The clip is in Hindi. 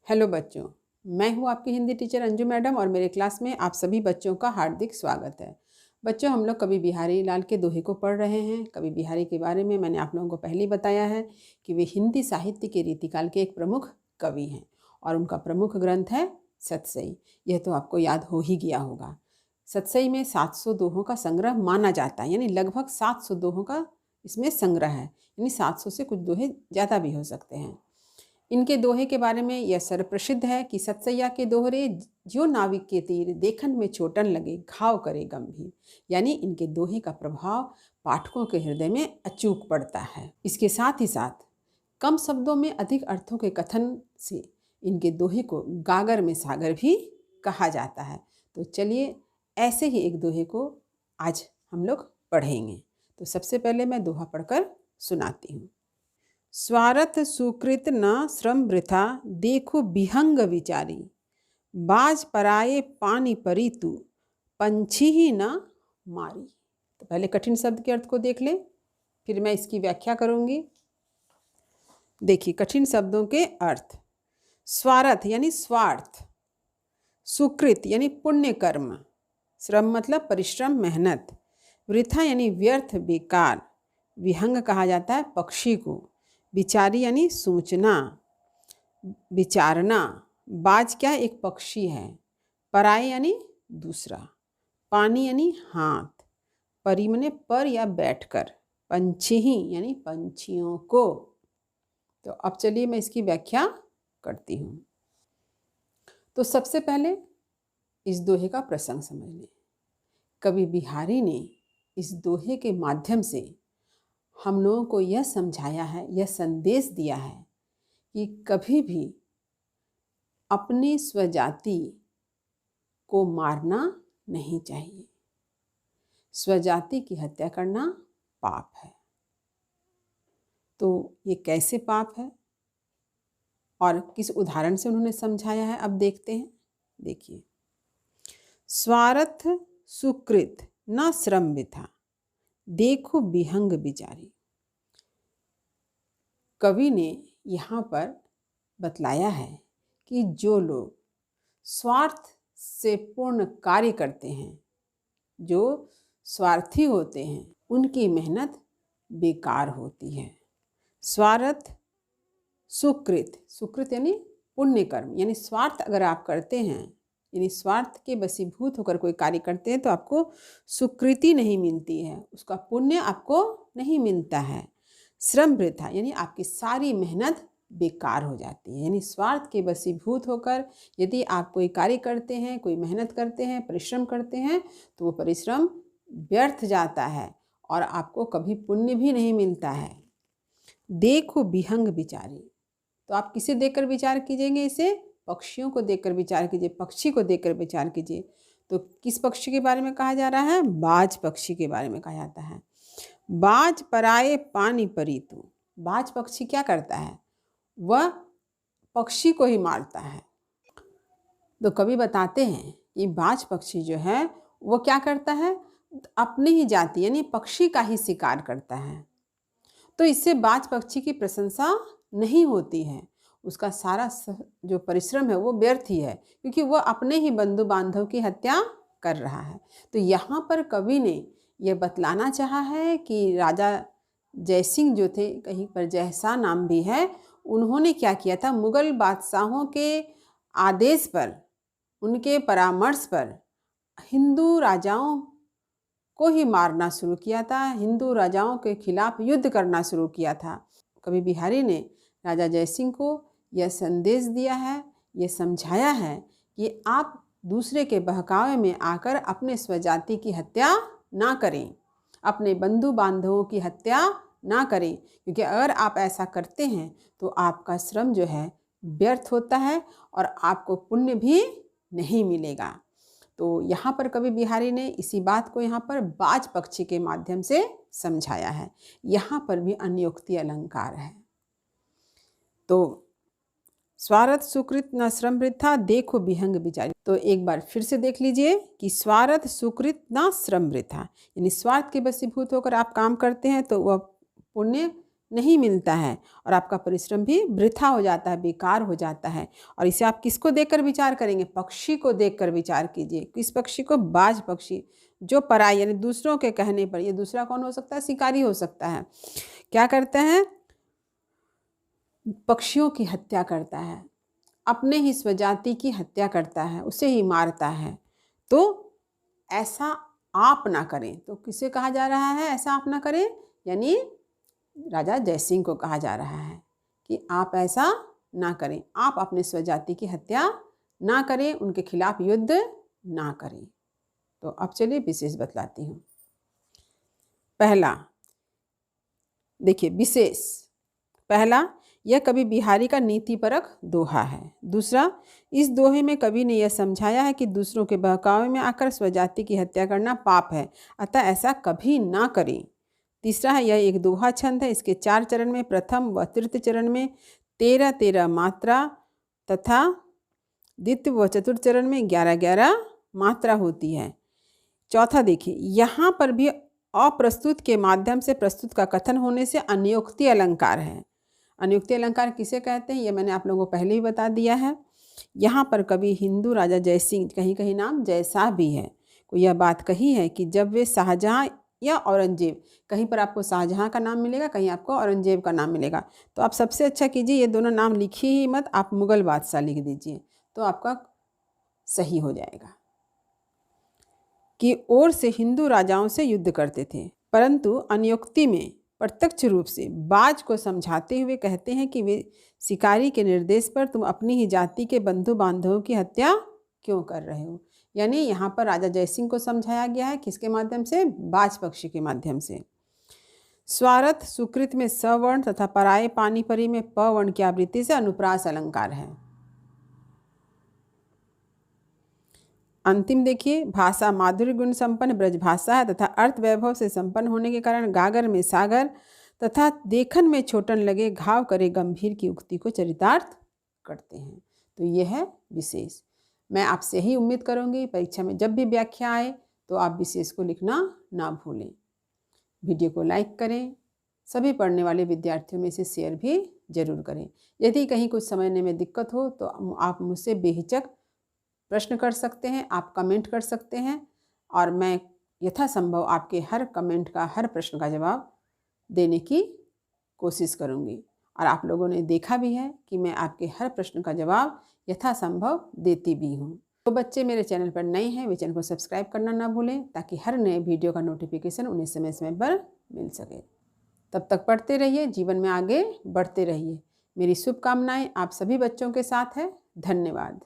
हेलो बच्चों, मैं हूँ आपकी हिंदी टीचर अंजू मैडम और मेरे क्लास में आप सभी बच्चों का हार्दिक स्वागत है। बच्चों, हम लोग कवि बिहारी लाल के दोहे को पढ़ रहे हैं। कवि बिहारी के बारे में मैंने आप लोगों को पहले ही बताया है कि वे हिंदी साहित्य के रीतिकाल के एक प्रमुख कवि हैं और उनका प्रमुख ग्रंथ है सतसई। यह तो आपको याद हो ही गया होगा। सतसई में 700 दोहों का संग्रह माना जाता है, यानी लगभग 700 दोहों का इसमें संग्रह है, यानी 700 से कुछ दोहे ज़्यादा भी हो सकते हैं। इनके दोहे के बारे में यह सर्वप्रसिद्ध है कि सतसैया के दोहरे जो नाविक के तीर देखन में चोटन लगे घाव करे गंभीर, यानी इनके दोहे का प्रभाव पाठकों के हृदय में अचूक पड़ता है। इसके साथ ही साथ कम शब्दों में अधिक अर्थों के कथन से इनके दोहे को गागर में सागर भी कहा जाता है। तो चलिए ऐसे ही एक दोहे को आज हम लोग पढ़ेंगे। तो सबसे पहले मैं दोहा पढ़कर सुनाती हूँ। स्वार्थ सुकृत न श्रम वृथा देखो विहंग विचारी, बाज पराये पानी परी तू पंछी ही न मारी। तो पहले कठिन शब्द के अर्थ को देख ले, फिर मैं इसकी व्याख्या करूंगी। देखिए कठिन शब्दों के अर्थ। स्वार्थ यानी स्वार्थ, सुकृत यानी पुण्य कर्म, श्रम मतलब परिश्रम मेहनत, वृथा यानी व्यर्थ बेकार, विहंग कहा जाता है पक्षी को, विचारी यानी सोचना विचारना, बाज क्या एक पक्षी है, पराए यानी दूसरा, पानी यानी हाथ, परी मने पर या बैठकर, पंछी ही यानी पंछियों को। तो अब चलिए मैं इसकी व्याख्या करती हूँ। तो सबसे पहले इस दोहे का प्रसंग समझ लें। कवि बिहारी ने इस दोहे के माध्यम से हम लोगों को यह समझाया है, यह संदेश दिया है कि कभी भी अपनी स्वजाति को मारना नहीं चाहिए। स्वजाति की हत्या करना पाप है। तो ये कैसे पाप है और किस उदाहरण से उन्होंने समझाया है, अब देखते हैं। देखिए, स्वार्थ सुकृत न श्रम वृथा देखो विहंग विचारी। कवि ने यहाँ पर बतलाया है कि जो लोग स्वार्थ से पूर्ण कार्य करते हैं, जो स्वार्थी होते हैं, उनकी मेहनत बेकार होती है। स्वार्थ सुकृत, सुकृत यानी पुण्य कर्म, यानी स्वार्थ अगर आप करते हैं, यानी स्वार्थ के वशीभूत होकर कोई कार्य करते हैं तो आपको सुकृति नहीं मिलती है, उसका पुण्य आपको नहीं मिलता है। श्रम वृथा यानी आपकी सारी मेहनत बेकार हो जाती है। यानी स्वार्थ के वशीभूत होकर यदि आप कोई कार्य करते हैं, कोई मेहनत करते हैं, परिश्रम करते हैं, तो वो परिश्रम व्यर्थ जाता है और आपको कभी पुण्य भी नहीं मिलता है। देखो विहंग विचारी, तो आप किसे देखकर विचार कीजिएंगे? इसे पक्षियों को देखकर विचार कीजिए, पक्षी को देखकर विचार कीजिए। तो किस पक्षी के बारे में कहा जा रहा है? बाज पक्षी के बारे में कहा जाता है। बाज पराये पानी परी तू, बाज पक्षी क्या करता है? वह पक्षी को ही मारता है। तो कवि बताते हैं कि बाज पक्षी जो है वो क्या करता है? अपनी ही जाति यानी पक्षी का ही शिकार करता है। तो इससे बाज पक्षी की प्रशंसा नहीं होती है, उसका सारा जो परिश्रम है वो व्यर्थ ही है, क्योंकि वह अपने ही बंधु बांधव की हत्या कर रहा है। तो यहाँ पर कवि ने यह बतलाना चाहा है कि राजा जयसिंह जो थे, कहीं पर जयसा नाम भी है, उन्होंने क्या किया था? मुगल बादशाहों के आदेश पर, उनके परामर्श पर हिंदू राजाओं को ही मारना शुरू किया था, हिंदू राजाओं के खिलाफ युद्ध करना शुरू किया था। कवि बिहारी ने राजा जयसिंह को यह संदेश दिया है, यह समझाया है कि आप दूसरे के बहकावे में आकर अपने स्वजाति की हत्या ना करें, अपने बंधु बांधवों की हत्या ना करें, क्योंकि अगर आप ऐसा करते हैं तो आपका श्रम जो है व्यर्थ होता है और आपको पुण्य भी नहीं मिलेगा। तो यहाँ पर कवि बिहारी ने इसी बात को यहाँ पर बाज पक्षी के माध्यम से समझाया है। यहाँ पर भी अन्योक्ति अलंकार है। तो स्वार्थ सुकृत न श्रम वृथा देखो विहंग विचारी। तो एक बार फिर से देख लीजिए कि स्वार्थ सुकृत न श्रम वृथा, यानी स्वार्थ के वशीभूत होकर आप काम करते हैं तो वह पुण्य नहीं मिलता है और आपका परिश्रम भी वृथा हो जाता है, बेकार हो जाता है। और इसे आप किसको देखकर विचार करेंगे? पक्षी को देखकर विचार कीजिए। किस पक्षी को? बाज पक्षी, जो पराई यानी दूसरों के कहने पर, ये दूसरा कौन हो सकता है? शिकारी हो सकता है। क्या करते हैं? पक्षियों की हत्या करता है, अपने ही स्वजाति की हत्या करता है, उसे ही मारता है। तो ऐसा आप ना करें। तो किसे कहा जा रहा है ऐसा आप ना करें? यानी राजा जयसिंह को कहा जा रहा है कि आप ऐसा ना करें, आप अपने स्वजाति की हत्या ना करें, उनके खिलाफ युद्ध ना करें। तो अब चलिए विशेष बतलाती हूँ। पहला देखिए विशेष, पहला, यह कवि बिहारी का नीतिपरक दोहा है। दूसरा, इस दोहे में कवि ने यह समझाया है कि दूसरों के बहकावे में आकर स्वजाति की हत्या करना पाप है, अतः ऐसा कभी ना करें। तीसरा है, यह एक दोहा छंद है। इसके 4 चरण में, प्रथम व तृतीय चरण में 13-13 मात्रा तथा द्वितीय व चतुर्थ चरण में 11-11 मात्रा होती है। चौथा देखिए, यहाँ पर भी अप्रस्तुत के माध्यम से प्रस्तुत का कथन होने से अनियोक्ति अलंकार है। अनियोक्ति अलंकार किसे कहते हैं? ये मैंने आप लोगों को पहले ही बता दिया है। यहाँ पर कवि हिंदू राजा जयसिंह, कहीं कहीं नाम जयशाह भी है, को यह बात कही है कि जब वे शाहजहाँ या औरंगजेब, कहीं पर आपको शाहजहाँ का नाम मिलेगा, कहीं आपको औरंगजेब का नाम मिलेगा, तो आप सबसे अच्छा कीजिए ये दोनों नाम लिखिए ही मत, आप मुगल बादशाह लिख दीजिए तो आपका सही हो जाएगा। कि ओर से हिंदू राजाओं से युद्ध करते थे, परंतु अनियोक्ति में प्रत्यक्ष रूप से बाज को समझाते हुए कहते हैं कि वे शिकारी के निर्देश पर तुम अपनी ही जाति के बंधु बांधवों की हत्या क्यों कर रहे हो। यानी यहाँ पर राजा जयसिंह को समझाया गया है, किसके माध्यम से? बाज पक्षी के माध्यम से। स्वार्थ सुकृत में सवर्ण तथा पराये पानीपरी में प वर्ण की आवृत्ति से अनुप्रास अलंकार है। अंतिम देखिए, भाषा माधुर्य गुण संपन्न ब्रजभाषा है तथा अर्थ वैभव से संपन्न होने के कारण गागर में सागर तथा देखन में छोटन लगे घाव करे गंभीर की उक्ति को चरितार्थ करते हैं। तो यह है विशेष। मैं आपसे ही उम्मीद करूंगी परीक्षा में जब भी व्याख्या आए तो आप विशेष को लिखना ना भूलें। वीडियो को लाइक करें, सभी पढ़ने वाले विद्यार्थियों में इसे शेयर भी जरूर करें। यदि कहीं कुछ समझने में दिक्कत हो तो आप मुझसे बेहिचक प्रश्न कर सकते हैं, आप कमेंट कर सकते हैं और मैं यथासंभव आपके हर कमेंट का, हर प्रश्न का जवाब देने की कोशिश करूंगी। और आप लोगों ने देखा भी है कि मैं आपके हर प्रश्न का जवाब यथासंभव देती भी हूँ। तो बच्चे मेरे चैनल पर नए हैं, वे चैनल को सब्सक्राइब करना ना भूलें ताकि हर नए वीडियो का नोटिफिकेशन उन्हें समय समय पर मिल सके। तब तक पढ़ते रहिए, जीवन में आगे बढ़ते रहिए। मेरी शुभकामनाएं आप सभी बच्चों के साथ है। धन्यवाद।